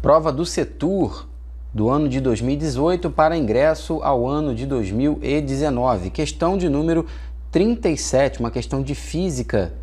Prova do Setur do ano de 2018 para ingresso ao ano de 2019. Questão de número 37, uma questão de física.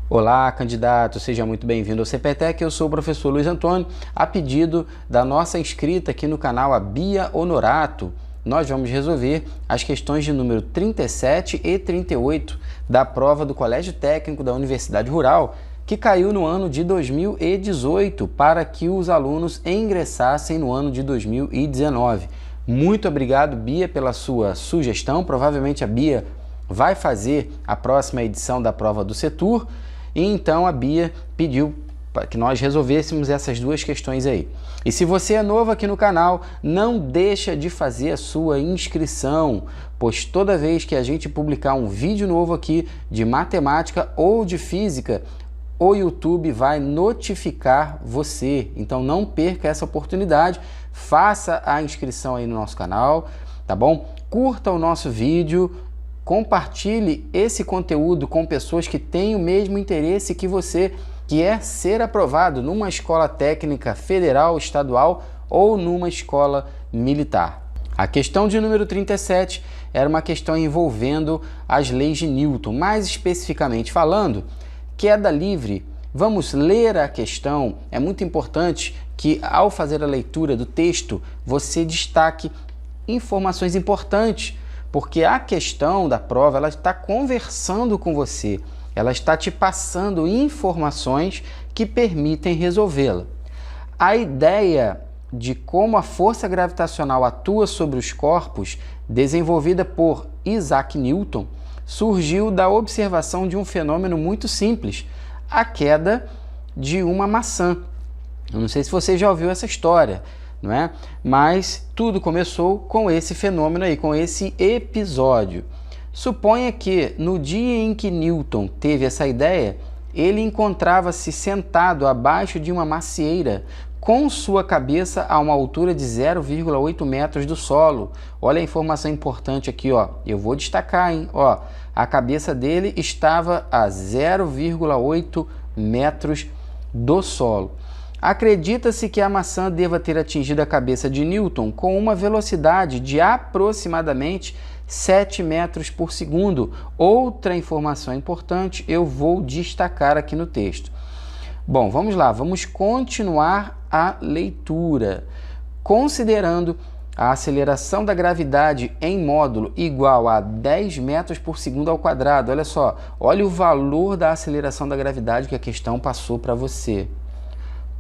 Olá, candidato, seja muito bem-vindo ao CPTEC. Eu sou o professor Luiz Antônio. A pedido da nossa inscrita aqui no canal, a Bia Honorato, nós vamos resolver as questões de número 37 e 38 da prova do Colégio Técnico da Universidade Rural, que caiu no ano de 2018 para que os alunos ingressassem no ano de 2019. Muito obrigado, Bia, pela sua sugestão. Provavelmente a Bia vai fazer a próxima edição da prova do Setur, e então a Bia pediu para que nós resolvêssemos essas duas questões aí. E se você é novo aqui no canal, não deixa de fazer a sua inscrição, pois toda vez que a gente publicar um vídeo novo aqui de matemática ou de física, o YouTube vai notificar você. Então não perca essa oportunidade, faça a inscrição aí no nosso canal, tá bom? Curta o nosso vídeo, compartilhe esse conteúdo com pessoas que têm o mesmo interesse que você, que é ser aprovado numa escola técnica federal, estadual ou numa escola militar. A questão de número 37 era uma questão envolvendo as leis de Newton, mais especificamente falando, queda livre. Vamos ler a questão. É muito importante que ao fazer a leitura do texto, você destaque informações importantes, porque a questão da prova, ela está conversando com você, ela está te passando informações que permitem resolvê-la. A ideia de como a força gravitacional atua sobre os corpos, desenvolvida por Isaac Newton, surgiu da observação de um fenômeno muito simples, a queda de uma maçã. Eu não sei se você já ouviu essa história, não é? Mas tudo começou com esse fenômeno aí, com esse episódio. Suponha que no dia em que Newton teve essa ideia, ele encontrava-se sentado abaixo de uma macieira, com sua cabeça a uma altura de 0,8 metros do solo. Olha a informação importante aqui, ó. Eu vou destacar, hein? Ó, a cabeça dele estava a 0,8 metros do solo. Acredita-se que a maçã deva ter atingido a cabeça de Newton com uma velocidade de aproximadamente 7 metros por segundo. Outra informação importante eu vou destacar aqui no texto. Bom, vamos lá, vamos continuar a leitura. Considerando a aceleração da gravidade em módulo igual a 10 metros por segundo ao quadrado, olha só, olha o valor da aceleração da gravidade que a questão passou para você.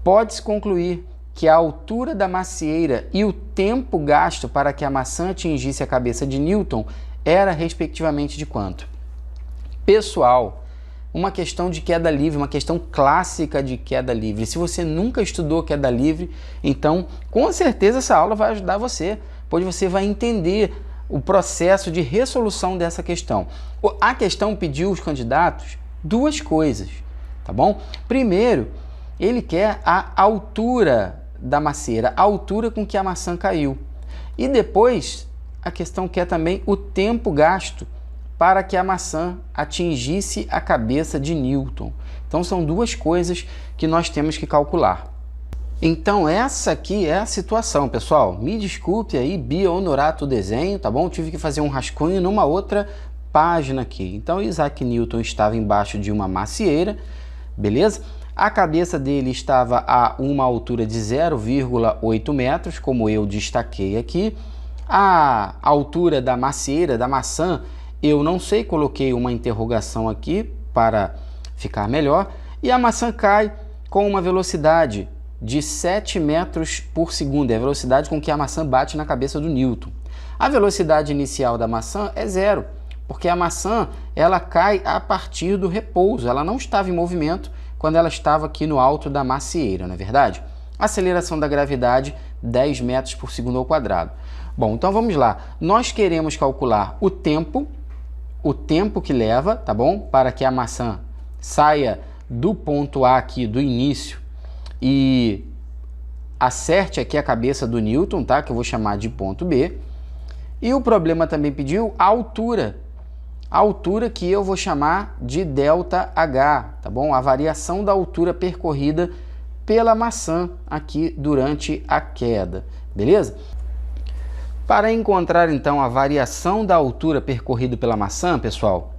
Pode-se concluir que a altura da macieira e o tempo gasto para que a maçã atingisse a cabeça de Newton era respectivamente de quanto? Pessoal, uma questão de queda livre, uma questão clássica de queda livre. Se você nunca estudou queda livre, então com certeza essa aula vai ajudar você, pois você vai entender o processo de resolução dessa questão. A questão pediu aos candidatos duas coisas, tá bom? Primeiro, ele quer a altura da macieira, a altura com que a maçã caiu. E depois, a questão quer também o tempo gasto para que a maçã atingisse a cabeça de Newton. Então, são duas coisas que nós temos que calcular. Então, essa aqui é a situação, pessoal. Me desculpe aí, Bia Honorato o desenho, tá bom? Tive que fazer um rascunho numa outra página aqui. Então, Isaac Newton estava embaixo de uma macieira, beleza? A cabeça dele estava a uma altura de 0,8 metros, como eu destaquei aqui. A altura da macieira, da maçã, eu não sei, coloquei uma interrogação aqui para ficar melhor. E a maçã cai com uma velocidade de 7 metros por segundo, é a velocidade com que a maçã bate na cabeça do Newton. A velocidade inicial da maçã é zero, porque a maçã ela cai a partir do repouso, ela não estava em movimento quando ela estava aqui no alto da macieira, não é verdade? Aceleração da gravidade, 10 metros por segundo ao quadrado. Bom, então vamos lá. Nós queremos calcular o tempo que leva, tá bom? Para que a maçã saia do ponto A aqui, do início, e acerte aqui a cabeça do Newton, tá? Que eu vou chamar de ponto B. E o problema também pediu a altura a altura que eu vou chamar de ΔH, tá bom? A variação da altura percorrida pela maçã aqui durante a queda, beleza? Para encontrar então a variação da altura percorrida pela maçã, pessoal,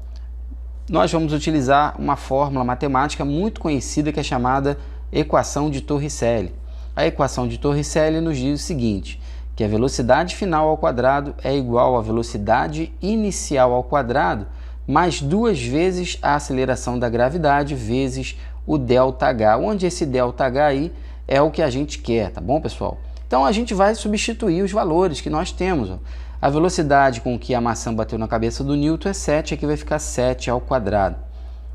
nós vamos utilizar uma fórmula matemática muito conhecida que é chamada equação de Torricelli. A equação de Torricelli nos diz o seguinte, que a velocidade final ao quadrado é igual à velocidade inicial ao quadrado mais 2 vezes a aceleração da gravidade vezes o ΔH, onde esse ΔH aí é o que a gente quer, tá bom, pessoal? Então a gente vai substituir os valores que nós temos. Ó. A velocidade com que a maçã bateu na cabeça do Newton é 7, aqui vai ficar 7 ao quadrado.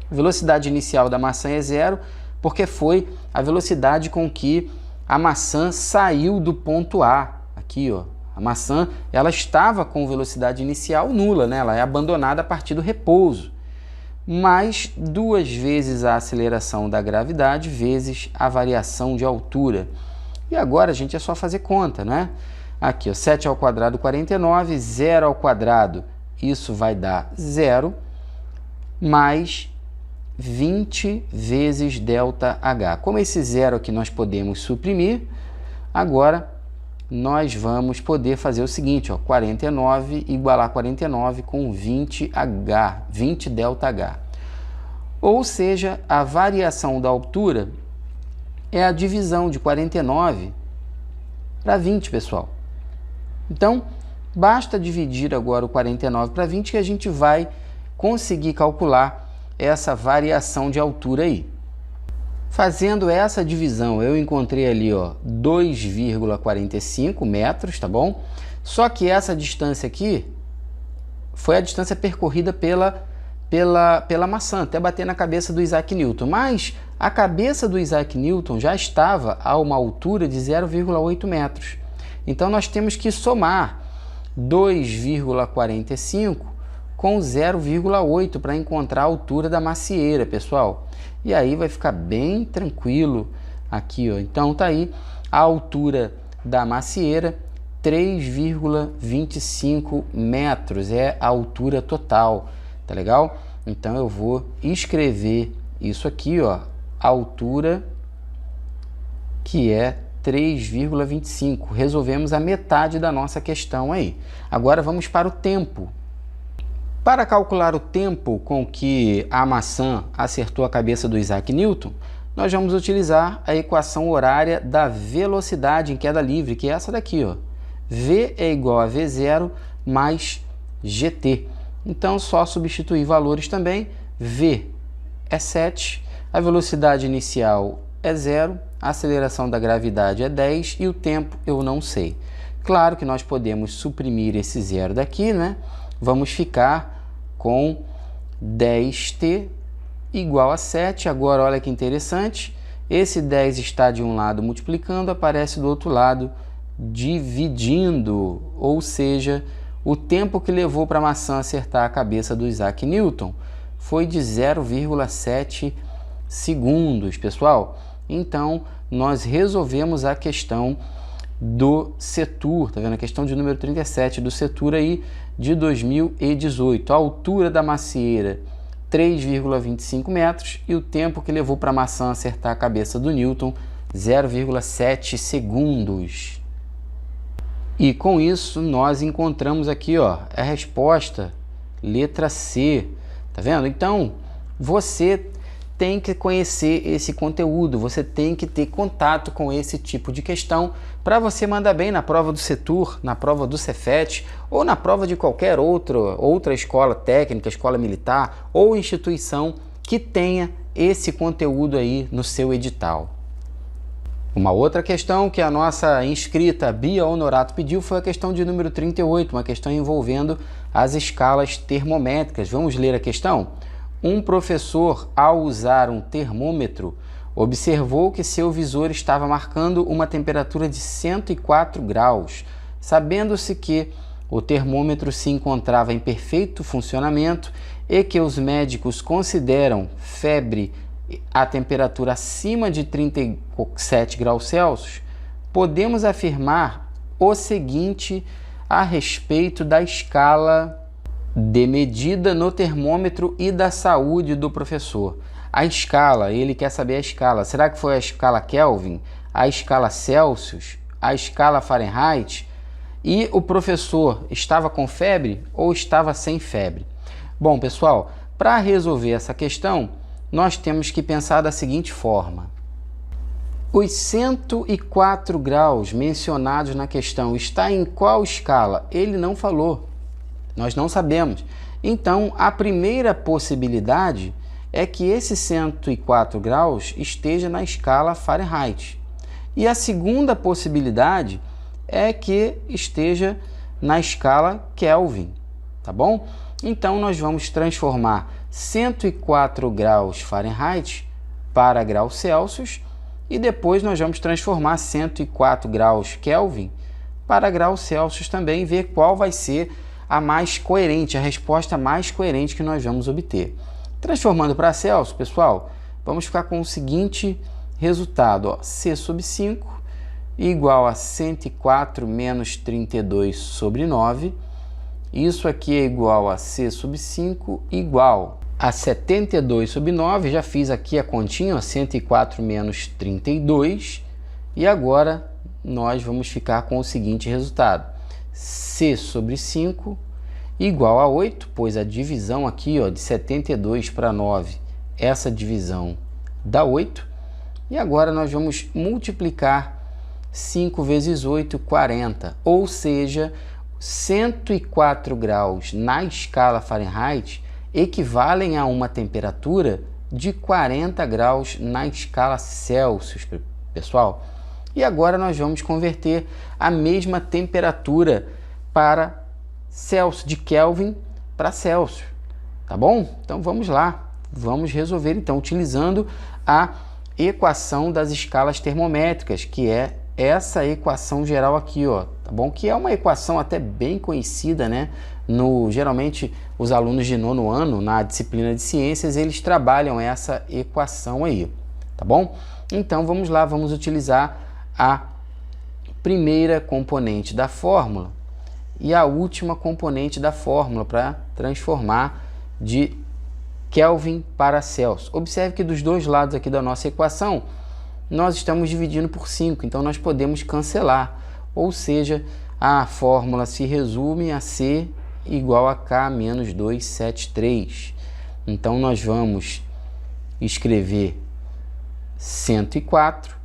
A velocidade inicial da maçã é 0, porque foi a velocidade com que a maçã saiu do ponto A. Aqui, ó, a maçã ela estava com velocidade inicial nula, né? Ela é abandonada a partir do repouso. Mais 2 vezes a aceleração da gravidade vezes a variação de altura. E agora, gente, é só fazer conta, né? Aqui, ó, 7 ao quadrado, 49, 0 ao quadrado, isso vai dar 0, mais 20 vezes ΔH. Como esse 0 aqui nós podemos suprimir, agora nós vamos poder fazer o seguinte, ó, 49 igualar 49 com 20H, 20 ΔH. Ou seja, a variação da altura é a divisão de 49 para 20, pessoal. Então, basta dividir agora o 49 para 20 que a gente vai conseguir calcular essa variação de altura aí. Fazendo essa divisão, eu encontrei ali, ó, 2,45 metros, tá bom? Só que essa distância aqui foi a distância percorrida pela maçã, até bater na cabeça do Isaac Newton. Mas a cabeça do Isaac Newton já estava a uma altura de 0,8 metros. Então nós temos que somar 2,45 com 0,8 para encontrar a altura da macieira, pessoal. E aí vai ficar bem tranquilo aqui, ó. Então tá aí a altura da macieira, 3,25 metros é a altura total, tá legal? Então eu vou escrever isso aqui, ó, a altura que é 3,25. Resolvemos a metade da nossa questão aí. Agora vamos para o tempo. Para calcular o tempo com que a maçã acertou a cabeça do Isaac Newton, nós vamos utilizar a equação horária da velocidade em queda livre, que é essa daqui, ó. V é igual a V0 mais GT. Então, só substituir valores também. V é 7, a velocidade inicial é 0, a aceleração da gravidade é 10 e o tempo eu não sei. Claro que nós podemos suprimir esse 0 daqui, né? Vamos ficar com 10t igual a 7. Agora, olha que interessante, esse 10 está de um lado multiplicando, aparece do outro lado dividindo, ou seja, o tempo que levou para a maçã acertar a cabeça do Isaac Newton foi de 0,7 segundos, pessoal. Então, nós resolvemos a questão do Setur, tá vendo? A questão de número 37 do Setur aí de 2018. A altura da macieira, 3,25 metros e o tempo que levou para a maçã acertar a cabeça do Newton, 0,7 segundos. E com isso nós encontramos aqui, ó, a resposta, letra C, tá vendo? Então, você tem que conhecer esse conteúdo, você tem que ter contato com esse tipo de questão para você mandar bem na prova do Setur, na prova do Cefet ou na prova de qualquer outra escola técnica, escola militar ou instituição que tenha esse conteúdo aí no seu edital. Uma outra questão que a nossa inscrita Bia Honorato pediu foi a questão de número 38, uma questão envolvendo as escalas termométricas. Vamos ler a questão? Um professor, ao usar um termômetro, observou que seu visor estava marcando uma temperatura de 104 graus. Sabendo-se que o termômetro se encontrava em perfeito funcionamento e que os médicos consideram febre a temperatura acima de 37 graus Celsius, podemos afirmar o seguinte a respeito da escala de medida no termômetro e da saúde do professor. A escala, ele quer saber a escala. Será que foi a escala Kelvin, a escala Celsius, a escala Fahrenheit? E o professor estava com febre ou estava sem febre? Bom, pessoal, para resolver essa questão, nós temos que pensar da seguinte forma. Os 104 graus mencionados na questão está em qual escala? Ele não falou. Nós não sabemos. Então, a primeira possibilidade é que esse 104 graus esteja na escala Fahrenheit. E a segunda possibilidade é que esteja na escala Kelvin, tá bom? Então, nós vamos transformar 104 graus Fahrenheit para graus Celsius e depois nós vamos transformar 104 graus Kelvin para graus Celsius também e ver qual vai ser a mais coerente, a resposta mais coerente que nós vamos obter. Transformando para Celsius, pessoal, vamos ficar com o seguinte resultado, ó, C sobre 5 igual a 104 menos 32 sobre 9. Isso aqui é igual a C sobre 5 igual a 72 sobre 9. Já fiz aqui a continha, ó, 104 menos 32. E agora nós vamos ficar com o seguinte resultado. C sobre 5 igual a 8, pois a divisão aqui, ó, de 72 para 9, essa divisão dá 8. E agora nós vamos multiplicar 5 vezes 8, 40. Ou seja, 104 graus na escala Fahrenheit equivalem a uma temperatura de 40 graus na escala Celsius, pessoal. E agora nós vamos converter a mesma temperatura para Celsius, de Kelvin para Celsius, tá bom? Então vamos lá, vamos resolver então utilizando a equação das escalas termométricas, que é essa equação geral aqui, ó, tá bom? Que é uma equação até bem conhecida, né? Geralmente os alunos de 9º ano, na disciplina de ciências, eles trabalham essa equação aí, tá bom? Então vamos lá, vamos utilizar a primeira componente da fórmula e a última componente da fórmula para transformar de Kelvin para Celsius. Observe que dos dois lados aqui da nossa equação, nós estamos dividindo por 5, então nós podemos cancelar, ou seja, a fórmula se resume a C igual a K menos 273. Então nós vamos escrever 104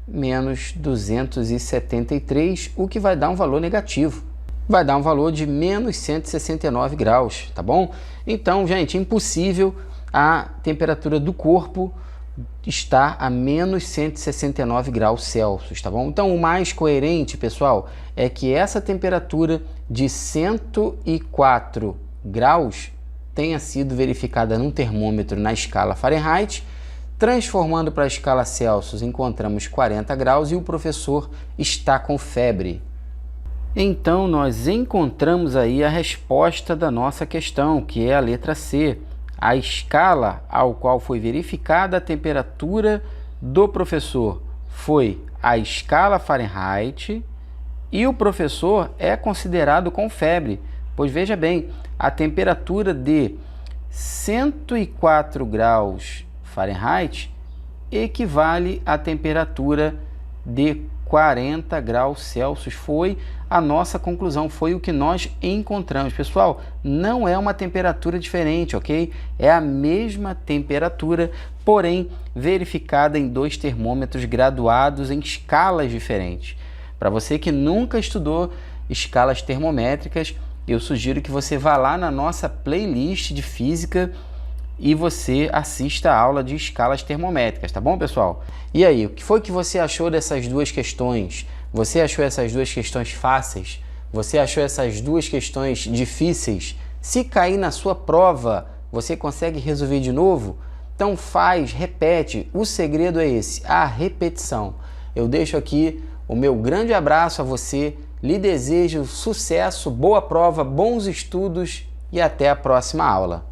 menos 273, o que vai dar um valor negativo. Vai dar um valor de menos 169 graus, tá bom? Então, gente, impossível a temperatura do corpo estar a menos 169 graus Celsius, tá bom? Então, o mais coerente, pessoal, é que essa temperatura de 104 graus tenha sido verificada num termômetro na escala Fahrenheit. Transformando para a escala Celsius, encontramos 40 graus e o professor está com febre. Então, nós encontramos aí a resposta da nossa questão, que é a letra C. A escala ao qual foi verificada a temperatura do professor foi a escala Fahrenheit e o professor é considerado com febre, pois veja bem, a temperatura de 104 graus Fahrenheit equivale à temperatura de 40 graus Celsius. Foi a nossa conclusão, foi o que nós encontramos. Pessoal, não é uma temperatura diferente, ok? É a mesma temperatura, porém verificada em dois termômetros graduados em escalas diferentes. Para você que nunca estudou escalas termométricas, eu sugiro que você vá lá na nossa playlist de física e você assista a aula de escalas termométricas, tá bom, pessoal? E aí, o que foi que você achou dessas duas questões? Você achou essas duas questões fáceis? Você achou essas duas questões difíceis? Se cair na sua prova, você consegue resolver de novo? Então faz, repete. O segredo é esse, a repetição. Eu deixo aqui o meu grande abraço a você, lhe desejo sucesso, boa prova, bons estudos e até a próxima aula.